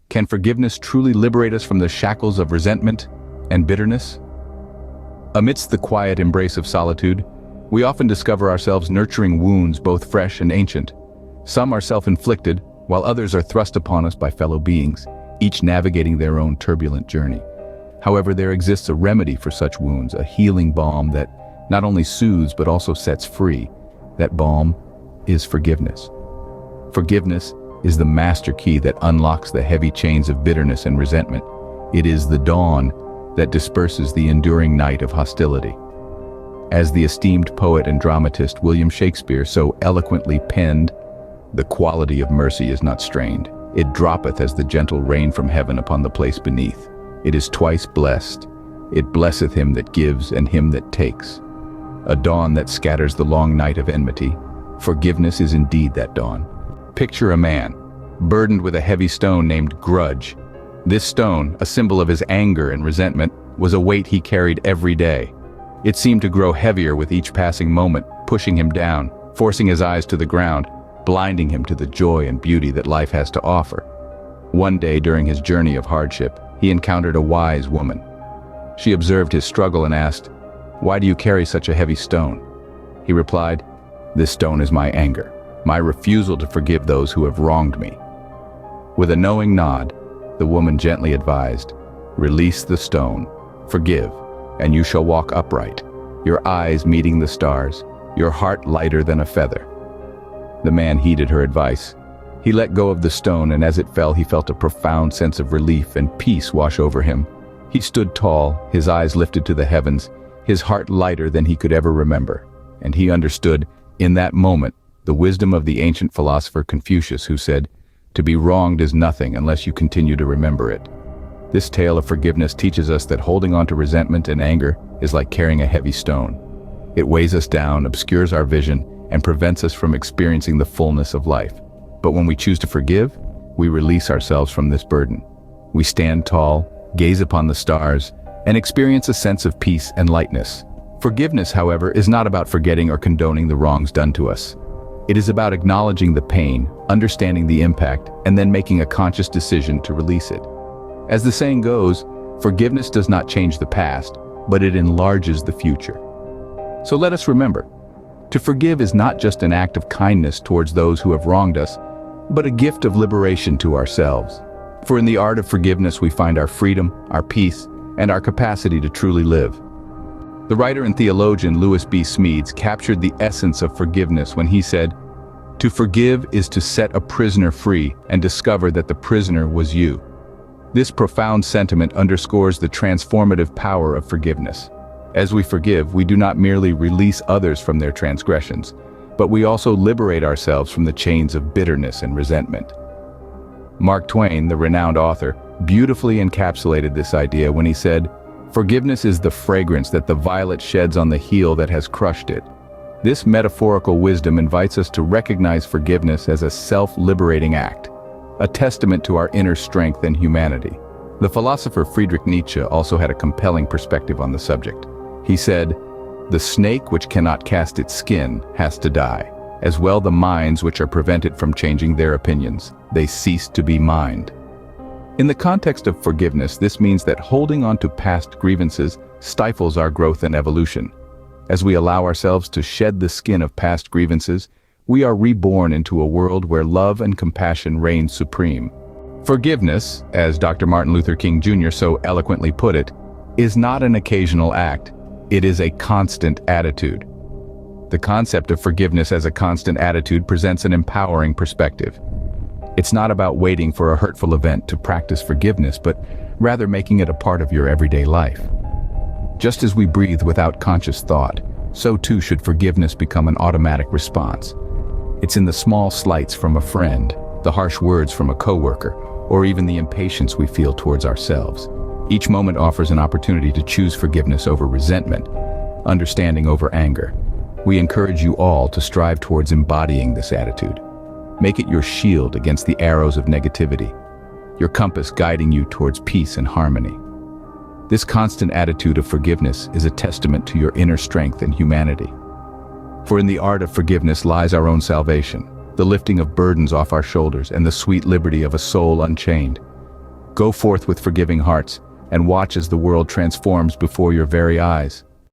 Can forgiveness truly liberate us from the shackles of resentment and bitterness? Amidst the quiet embrace of solitude, we often discover ourselves nurturing wounds both fresh and ancient. Some are self-inflicted, while others are thrust upon us by fellow beings, each navigating their own turbulent journey. However, there exists a remedy for such wounds, a healing balm that not only soothes but also sets free. That balm is forgiveness. Forgiveness is the master key that unlocks the heavy chains of bitterness and resentment. It is the dawn that disperses the enduring night of hostility. As the esteemed poet and dramatist William Shakespeare so eloquently penned, "The quality of mercy is not strained. It droppeth as the gentle rain from heaven upon the place beneath. It is twice blessed. It blesseth him that gives and him that takes." A dawn that scatters the long night of enmity. Forgiveness is indeed that dawn. Picture a man, burdened with a heavy stone named grudge. This stone, a symbol of his anger and resentment, was a weight he carried every day. It seemed to grow heavier with each passing moment, pushing him down, forcing his eyes to the ground, blinding him to the joy and beauty that life has to offer. One day during his journey of hardship, he encountered a wise woman. She observed his struggle and asked, "Why do you carry such a heavy stone?" He replied, "This stone is my anger, my refusal to forgive those who have wronged me." With a knowing nod, the woman gently advised, "Release the stone, forgive, and you shall walk upright, your eyes meeting the stars, your heart lighter than a feather." The man heeded her advice. He let go of the stone, and as it fell, he felt a profound sense of relief and peace wash over him. He stood tall, his eyes lifted to the heavens, his heart lighter than he could ever remember. And he understood, in that moment, the wisdom of the ancient philosopher Confucius, who said, "To be wronged is nothing unless you continue to remember it." This tale of forgiveness teaches us that holding on to resentment and anger is like carrying a heavy stone. It weighs us down, obscures our vision, and prevents us from experiencing the fullness of life. But when we choose to forgive, we release ourselves from this burden. We stand tall, gaze upon the stars, and experience a sense of peace and lightness. Forgiveness, however, is not about forgetting or condoning the wrongs done to us. It is about acknowledging the pain, understanding the impact, and then making a conscious decision to release it. As the saying goes, forgiveness does not change the past, but it enlarges the future. So let us remember, to forgive is not just an act of kindness towards those who have wronged us, but a gift of liberation to ourselves. For in the art of forgiveness we find our freedom, our peace, and our capacity to truly live. The writer and theologian Lewis B. Smedes captured the essence of forgiveness when he said, "To forgive is to set a prisoner free and discover that the prisoner was you." This profound sentiment underscores the transformative power of forgiveness. As we forgive, we do not merely release others from their transgressions, but we also liberate ourselves from the chains of bitterness and resentment. Mark Twain, the renowned author, beautifully encapsulated this idea when he said, "Forgiveness is the fragrance that the violet sheds on the heel that has crushed it." This metaphorical wisdom invites us to recognize forgiveness as a self-liberating act, a testament to our inner strength and humanity. The philosopher Friedrich Nietzsche also had a compelling perspective on the subject. He said, "The snake which cannot cast its skin has to die, as well the minds which are prevented from changing their opinions. They cease to be mind." In the context of forgiveness, this means that holding on to past grievances stifles our growth and evolution. As we allow ourselves to shed the skin of past grievances, we are reborn into a world where love and compassion reign supreme. Forgiveness, as Dr. Martin Luther King Jr. so eloquently put it, is not an occasional act. It is a constant attitude. The concept of forgiveness as a constant attitude presents an empowering perspective. It's not about waiting for a hurtful event to practice forgiveness, but rather making it a part of your everyday life. Just as we breathe without conscious thought, so too should forgiveness become an automatic response. It's in the small slights from a friend, the harsh words from a coworker, or even the impatience we feel towards ourselves. Each moment offers an opportunity to choose forgiveness over resentment, understanding over anger. We encourage you all to strive towards embodying this attitude. Make it your shield against the arrows of negativity, your compass guiding you towards peace and harmony. This constant attitude of forgiveness is a testament to your inner strength and humanity. For in the art of forgiveness lies our own salvation, the lifting of burdens off our shoulders and the sweet liberty of a soul unchained. Go forth with forgiving hearts, and watch as the world transforms before your very eyes.